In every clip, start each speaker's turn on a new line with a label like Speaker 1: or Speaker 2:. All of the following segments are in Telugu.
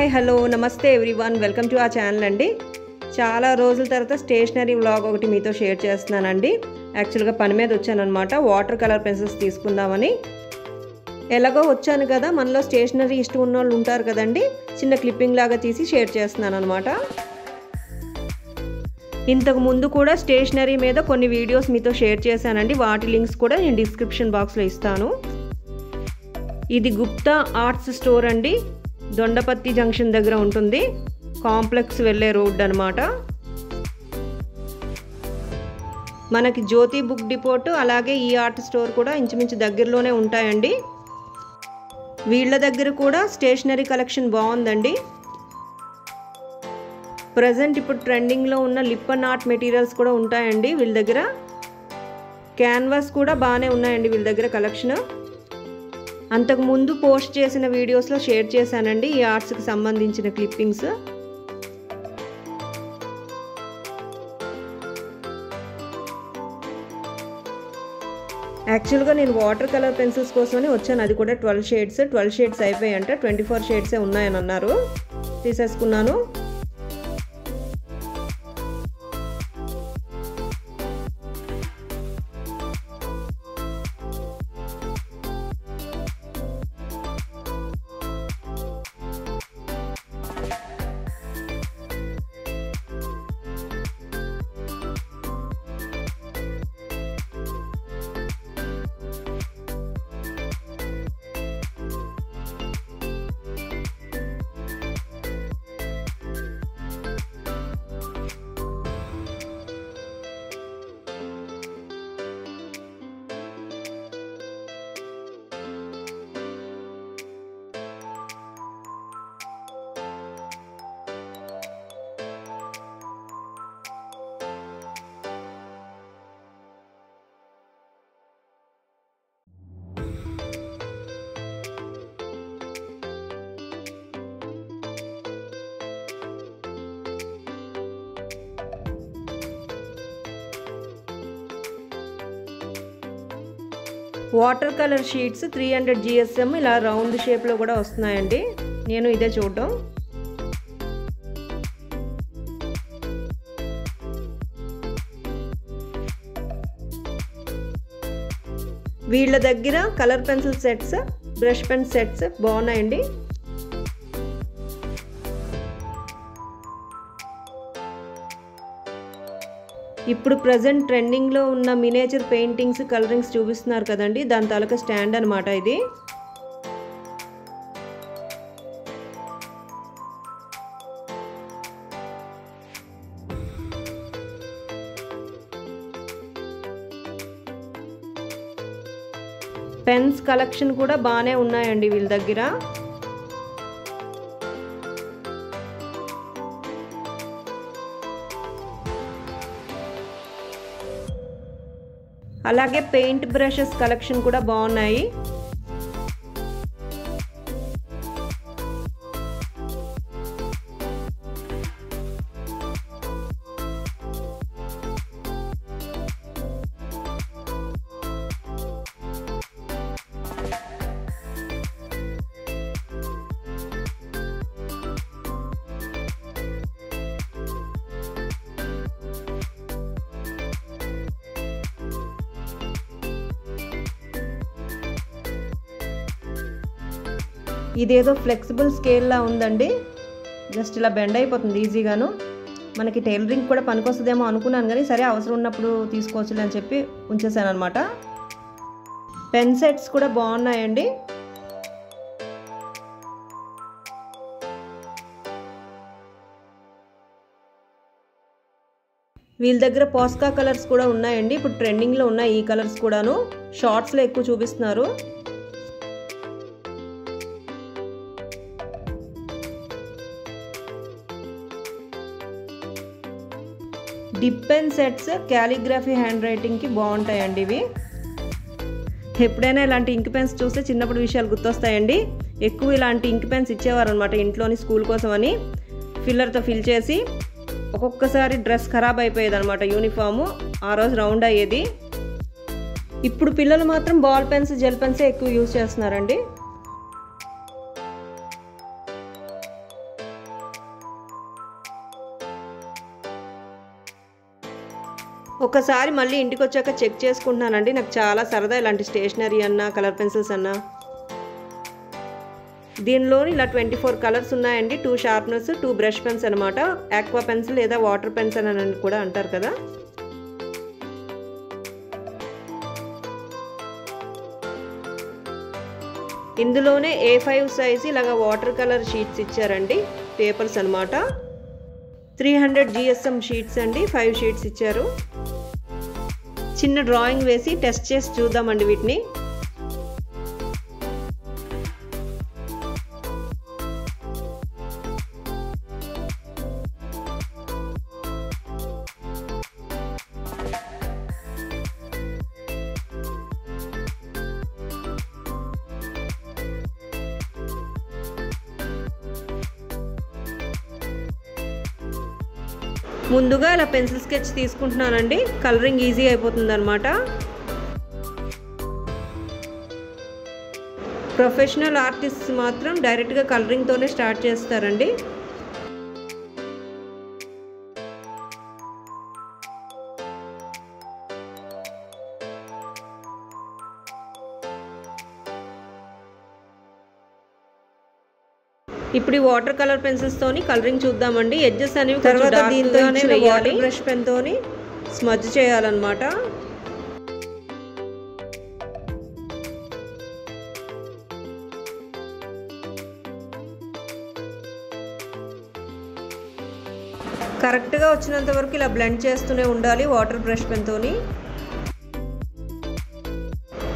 Speaker 1: హాయ్ హలో నమస్తే ఎవ్రీవన్ వెల్కమ్ టు ఆ ఛానల్ అండి. చాలా రోజుల తర్వాత స్టేషనరీ వ్లాగ్ ఒకటి మీతో షేర్ చేస్తున్నానండి. యాక్చువల్గా పని మీద వచ్చానన్నమాట. వాటర్ కలర్ పెన్సిల్స్ తీసుకుందామని. ఎలాగో వచ్చాను కదా, మనలో స్టేషనరీ ఇష్టం ఉన్న వాళ్ళు ఉంటారు కదండి. చిన్న క్లిప్పింగ్ లాగా తీసి షేర్ చేస్తున్నాను అనమాట. ఇంతకు ముందు కూడా స్టేషనరీ మీద కొన్ని వీడియోస్ మీతో షేర్ చేశానండి. వాటి లింక్స్ కూడా నేను డిస్క్రిప్షన్ బాక్స్లో ఇస్తాను. ఇది గుప్తా ఆర్ట్స్ స్టోర్ అండి. దొండపత్తి జంక్షన్ దగ్గర ఉంటుంది. కాంప్లెక్స్ వెళ్ళే రోడ్ అనమాట. మనకి జ్యోతి బుక్ డిపోట్ అలాగే ఈ ఆర్ట్ స్టోర్ కూడా ఇంచుమించు దగ్గరలోనే ఉంటాయండి. వీళ్ళ దగ్గర కూడా స్టేషనరీ కలెక్షన్ బాగుందండి. ప్రజెంట్ ఇప్పుడు ట్రెండింగ్లో ఉన్న లిప్ అండ్ ఆర్ట్ మెటీరియల్స్ కూడా ఉంటాయండి వీళ్ళ దగ్గర. క్యాన్వాస్ కూడా బాగానే ఉన్నాయండి వీళ్ళ దగ్గర కలెక్షన్. అంతకుముందు పోస్ట్ చేసిన వీడియోస్లో షేర్ చేశానండి ఈ ఆర్ట్స్కి సంబంధించిన క్లిప్పింగ్స్. యాక్చువల్గా నేను వాటర్ కలర్ పెన్సిల్స్ కోసమని వచ్చాను. అది కూడా 12 షేడ్స్ అయిపోయాయంట. 24 షేడ్సే ఉన్నాయని అన్నారు. తీసేసుకున్నాను. వాటర్ కలర్ షీట్స్ 300 GSM ఇలా రౌండ్ షేప్లో కూడా వస్తున్నాయండి. నేను ఇదే చూడడం. వీళ్ళ దగ్గర colour pencil sets, brush pen sets బాగున్నాయండి. ఇప్పుడు ప్రజెంట్ ట్రెండింగ్లో ఉన్న మినేచర్ పెయింటింగ్స్, కలరింగ్స్ చూపిస్తున్నారు కదండి. దాని తాలూకా స్టాండ్ అనమాట ఇది. పెన్స్ కలెక్షన్ కూడా బాగానే ఉన్నాయండి వీళ్ళ దగ్గర. అలాగే పెయింట్ బ్రషెస్ కలెక్షన్ కూడా బాగున్నాయి. ఇదేదో ఫ్లెక్సిబుల్ స్కేల్లా ఉందండి. జస్ట్ ఇలా బెండ్ అయిపోతుంది ఈజీగాను. మనకి టైలరింగ్ కూడా పనికొస్తుందేమో అనుకున్నాను కానీ సరే అవసరం ఉన్నప్పుడు తీసుకోవచ్చులే అని చెప్పి ఉంచేసాను అనమాట. పెన్ సెట్స్ కూడా బాగున్నాయండి. వీళ్ళ దగ్గర పోస్కా కలర్స్ కూడా ఉన్నాయండి. ఇప్పుడు ట్రెండింగ్లో ఉన్నాయి ఈ కలర్స్ కూడాను. షార్ట్స్లో ఎక్కువ చూపిస్తున్నారు. Dip pen sets calligraphy hand రైటింగ్కి బాగుంటాయండి ఇవి. ఎప్పుడైనా ఇలాంటి ఇంక్ పెన్స్ చూస్తే చిన్నప్పుడు విషయాలు గుర్తొస్తాయండి. ఎక్కువ ఇలాంటి ఇంక్ పెన్స్ ఇచ్చేవారు అనమాట ఇంట్లోని స్కూల్ కోసం అని. ఫిల్లర్తో ఫిల్ చేసి ఒక్కొక్కసారి డ్రెస్ ఖరాబ్ అయిపోయేది అనమాట, యూనిఫాము. ఆ రోజు రౌండ్ అయ్యేది. ఇప్పుడు పిల్లలు మాత్రం బాల్ పెన్స్, జెల్ పెన్సే ఎక్కువ యూజ్ చేస్తున్నారండి. ఒకసారి మళ్ళీ ఇంటికి వచ్చాక చెక్ చేసుకుంటున్నానండి. నాకు చాలా సరదా ఇలాంటి స్టేషనరీ అన్నా కలర్ పెన్సిల్స్ అన్నా. దీనిలోని ఇలా 24 కలర్స్ ఉన్నాయండి. 2 షార్ప్నర్స్, 2 బ్రష్ పెన్స్ అనమాట. ఆక్వా పెన్సిల్ లేదా వాటర్ పెన్సిల్ అని కూడా అంటారు కదా. ఇందులోనే A5 సైజ్ ఇలాగ వాటర్ కలర్ షీట్స్ ఇచ్చారండి. పేపర్స్ అనమాట. 300 GSM షీట్స్ అండి. 5 షీట్స్ ఇచ్చారు. చిన్న డ్రాయింగ్ వేసి టెస్ట్ చేసి చూద్దామండి వీటిని. ముందుగా ఇలా పెన్సిల్ స్కెచ్ తీసుకుంటున్నానండి. కలరింగ్ ఈజీ అయిపోతుంది అనమాట. ప్రొఫెషనల్ ఆర్టిస్ట్స్ మాత్రం డైరెక్ట్గా కలరింగ్తోనే స్టార్ట్ చేస్తారండి. ఇప్పుడు ఈ వాటర్ కలర్ పెన్సిల్స్ తోని కలరింగ్ చూద్దామండి. ఎడ్జెస్ అనేవి తర్వాత దీంతోనే వాటర్ బ్రష్ పెన్ తోని స్మజ్ చేయాలన్నమాట. కరెక్ట్గా వచ్చినంత వరకు ఇలా బ్లెండ్ చేస్తూనే ఉండాలి వాటర్ బ్రష్ పెన్ తోని.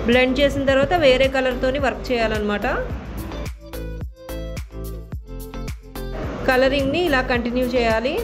Speaker 1: బ్లెండ్ చేసిన తర్వాత వేరే కలర్ తోని వర్క్ చేయాలన్నమాట. కలరింగ్ని ఇలా కంటిన్యూ చేయాలి.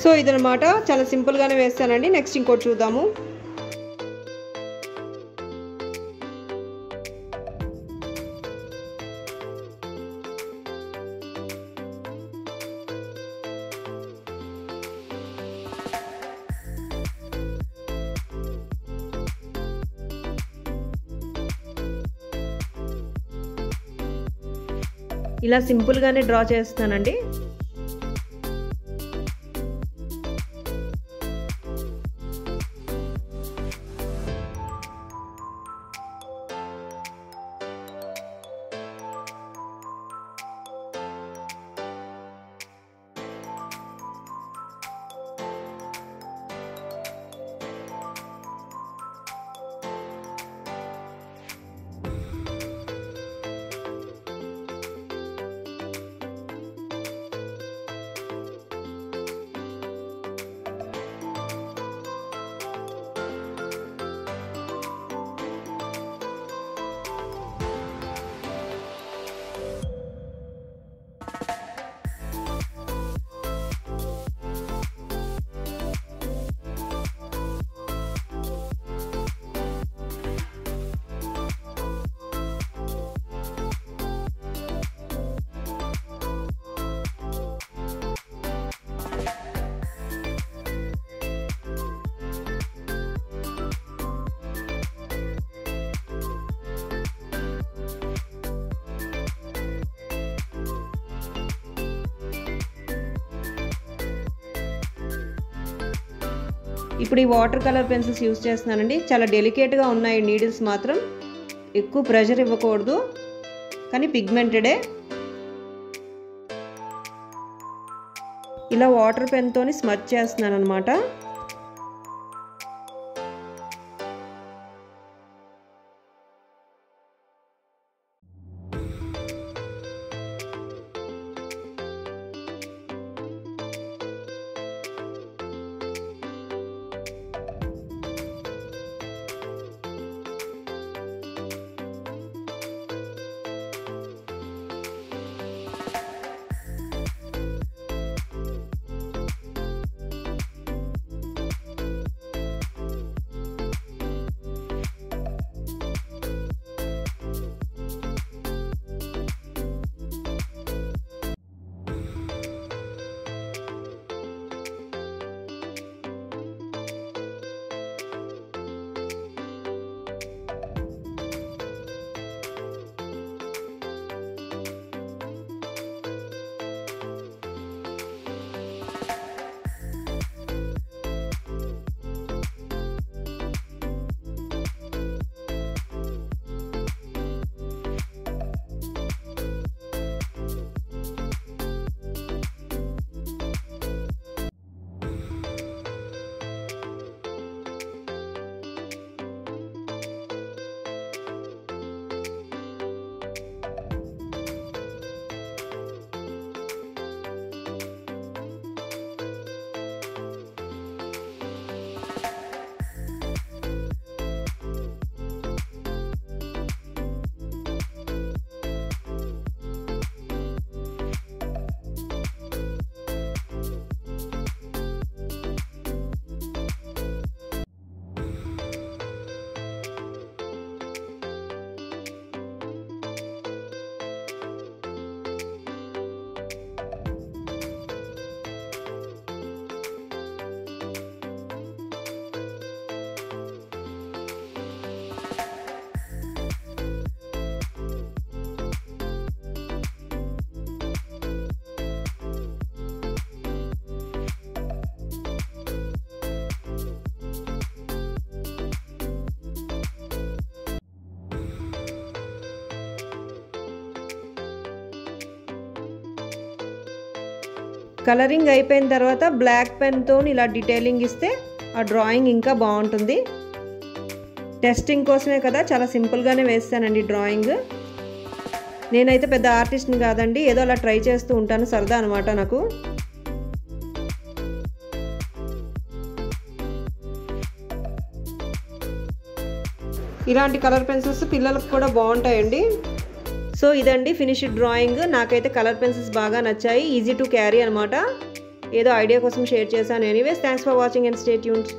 Speaker 1: సో ఇదనమాట, చాలా సింపుల్గానే వేస్తానండి. నెక్స్ట్ ఇంకోటి చూద్దాము. ఇలా సింపుల్గానే డ్రా చేస్తానండి. ఇప్పుడు ఈ వాటర్ కలర్ పెన్సిల్స్ యూస్ చేస్తున్నానండి. చాలా డెలికేట్గా ఉన్నాయి నీడిల్స్ మాత్రం, ఎక్కువ ప్రెషర్ ఇవ్వకూడదు, కానీ పిగ్మెంటెడే. ఇలా వాటర్ పెన్తోని స్మచ్ చేస్తున్నాను అనమాట. కలరింగ్ అయిపోయిన తర్వాత బ్లాక్ పెన్తో ఇలా డీటెయిలింగ్ ఇస్తే ఆ డ్రాయింగ్ ఇంకా బాగుంటుంది. టెస్టింగ్ కోసమే కదా, చాలా సింపుల్గానే వేస్తానండి డ్రాయింగ్. నేనైతే పెద్ద ఆర్టిస్ట్ని కాదండి, ఏదో అలా ట్రై చేస్తూ ఉంటాను, సరదా అనమాట నాకు. ఇలాంటి కలర్ పెన్సిల్స్ పిల్లలకు కూడా బాగుంటాయండి. సో ఇదండి ఫినిష్డ్ డ్రాయింగ్. నాకైతే కలర్ పెన్సిల్స్ బాగా నచ్చాయి, ఈజీ టు క్యారీ అనమాట. ఏదో ఐడియా కోసం షేర్ చేశాను. Anyways, thanks for watching and stay tuned.